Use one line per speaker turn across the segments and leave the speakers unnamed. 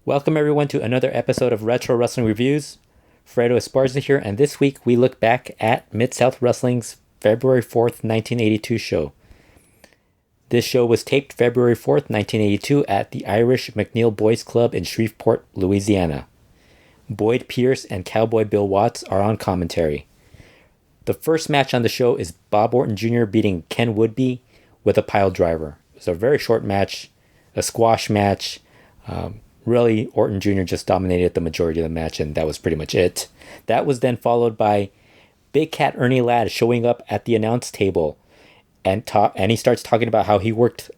Welcome everyone to another episode of Retro Wrestling Reviews. Fredo Esparza here, and this week we look back at Mid-South Wrestling's February 4th, 1982 show. This show was taped February 4th, 1982 at the Irish McNeil Boys Club in Shreveport, Louisiana. Boyd Pierce and Cowboy Bill Watts are on commentary. The first match on the show is Bob Orton Jr. beating Ken Woodby with a pile driver. It was a very short match, a squash match. Really, Orton Jr. just dominated the majority of the match, and that was pretty much it. That was then followed by Big Cat Ernie Ladd showing up at the announce table, and he starts talking about how he worked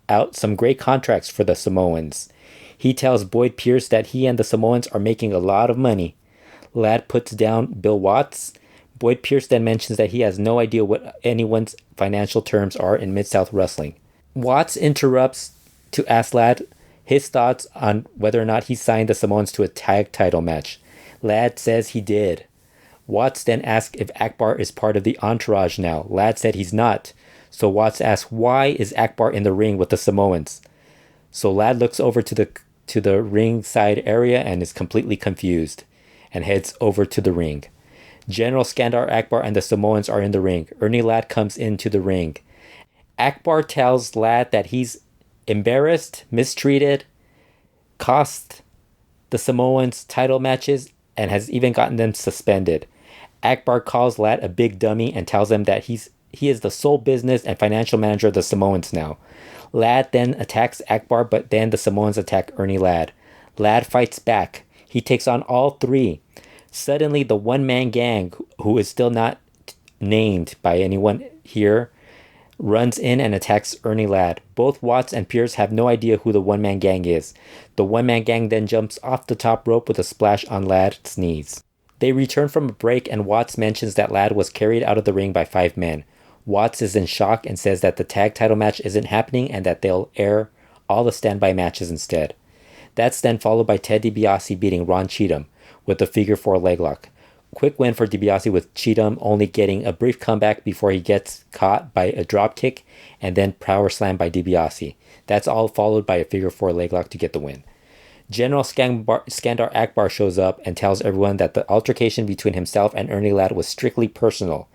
out some great contracts for the Samoans. He tells Boyd Pierce that he and the Samoans are making a lot of money. Ladd puts down Bill Watts. Boyd Pierce then mentions that he has no idea what anyone's financial terms are in Mid-South Wrestling. Watts interrupts to ask Ladd his thoughts on whether or not he signed the Samoans to a tag title match. Ladd says he did. Watts then asks if Akbar is part of the entourage now. Ladd said he's not. So Watts asks, why is Akbar in the ring with the Samoans? So Ladd looks over to the ringside area and is completely confused and heads over to the ring. General Skandor Akbar and the Samoans are in the ring. Ernie Ladd comes into the ring. Akbar tells Ladd that he's embarrassed, mistreated, cost the Samoans title matches, and has even gotten them suspended. Akbar calls Ladd a big dummy and tells him that he is the sole business and financial manager of the Samoans now. Ladd then attacks Akbar, but then the Samoans attack Ernie Ladd. Ladd fights back. He takes on all three. Suddenly, the one-man gang, who is still not named by anyone here, runs in and attacks Ernie Ladd. Both Watts and Pierce have no idea who the one-man gang is. The one-man gang then jumps off the top rope with a splash on Ladd's knees. They return from a break, and Watts mentions that Ladd was carried out of the ring by 5 men. Watts is in shock and says that the tag title match isn't happening and that they'll air all the standby matches instead. That's then followed by Ted DiBiase beating Ron Cheatham with a figure 4 leg lock. Quick win for DiBiase, with Cheatham only getting a brief comeback before he gets caught by a drop kick and then power slam by DiBiase. That's all followed by a figure 4 leg lock to get the win. General Skandor Akbar shows up and tells everyone that the altercation between himself and Ernie Ladd was strictly personal.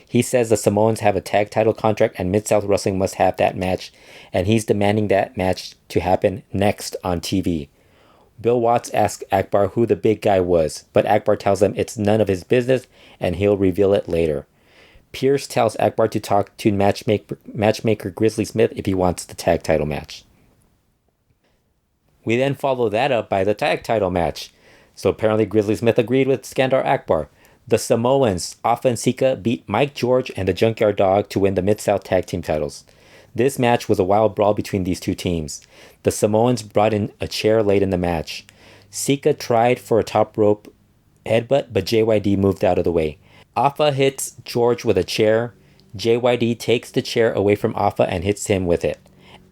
He says the Samoans have a tag title contract and Mid-South Wrestling must have that match, and he's demanding that match to happen next on TV. Bill Watts asks Akbar who the big guy was, but Akbar tells him it's none of his business and he'll reveal it later. Pierce tells Akbar to talk to matchmaker Grizzly Smith if he wants the tag title match. We then follow that up by the tag title match. So apparently Grizzly Smith agreed with Skandor Akbar. The Samoans, Afa and Sika, beat Mike George and the Junkyard Dog to win the Mid-South Tag Team titles. This match was a wild brawl between these two teams. The Samoans brought in a chair late in the match. Sika tried for a top rope headbutt, but JYD moved out of the way. Afa hits George with a chair. JYD takes the chair away from Afa and hits him with it.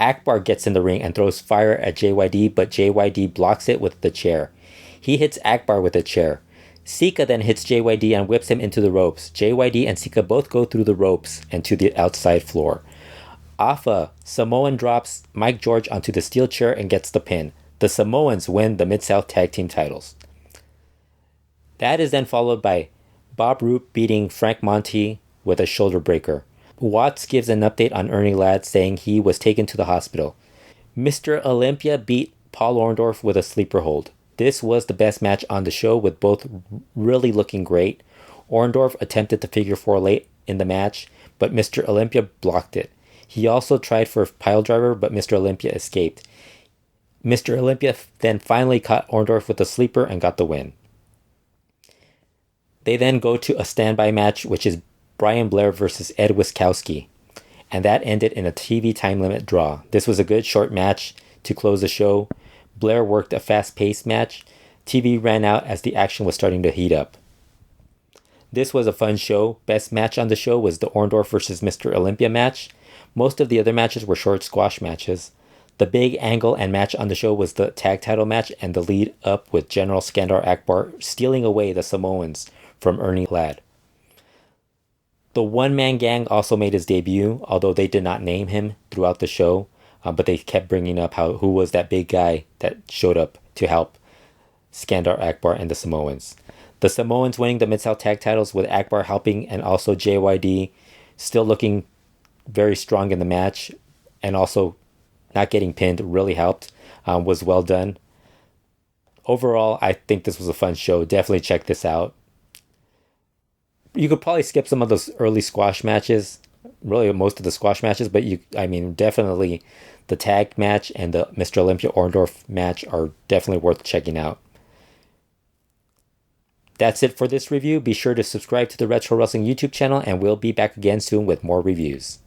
Akbar gets in the ring and throws fire at JYD, but JYD blocks it with the chair. He hits Akbar with a chair. Sika then hits JYD and whips him into the ropes. JYD and Sika both go through the ropes and to the outside floor. Afa, Samoan, drops Mike George onto the steel chair and gets the pin. The Samoans win the Mid-South Tag Team titles. That is then followed by Bob Roop beating Frank Monty with a shoulder breaker. Watts gives an update on Ernie Ladd, saying he was taken to the hospital. Mr. Olympia beat Paul Orndorff with a sleeper hold. This was the best match on the show, with both really looking great. Orndorff attempted the figure 4 late in the match, but Mr. Olympia blocked it. He also tried for a pile driver, but Mr. Olympia escaped. Mr. Olympia then finally caught Orndorff with a sleeper and got the win. They then go to a standby match, which is Brian Blair versus Ed Wiskowski, and that ended in a TV time limit draw. This was a good short match to close the show. Blair worked a fast-paced match. TV ran out as the action was starting to heat up. This was a fun show. Best match on the show was the Orndorff versus Mr. Olympia match. Most of the other matches were short squash matches. The big angle and match on the show was the tag title match and the lead up with General Skandor Akbar stealing away the Samoans from Ernie Ladd. The one-man gang also made his debut, although they did not name him throughout the show, but they kept bringing up who was that big guy that showed up to help Skandor Akbar and the Samoans. The Samoans winning the Mid-South Tag titles with Akbar helping, and also JYD still looking very strong in the match, and also not getting pinned really helped. Was well done. Overall, I think this was a fun show. Definitely check this out. You could probably skip some of those early squash matches, really most of the squash matches, but definitely the tag match and the Mr. Olympia Orndorff match are definitely worth checking out. That's it for this review. Be sure to subscribe to the Retro Wrestling YouTube channel, and we'll be back again soon with more reviews.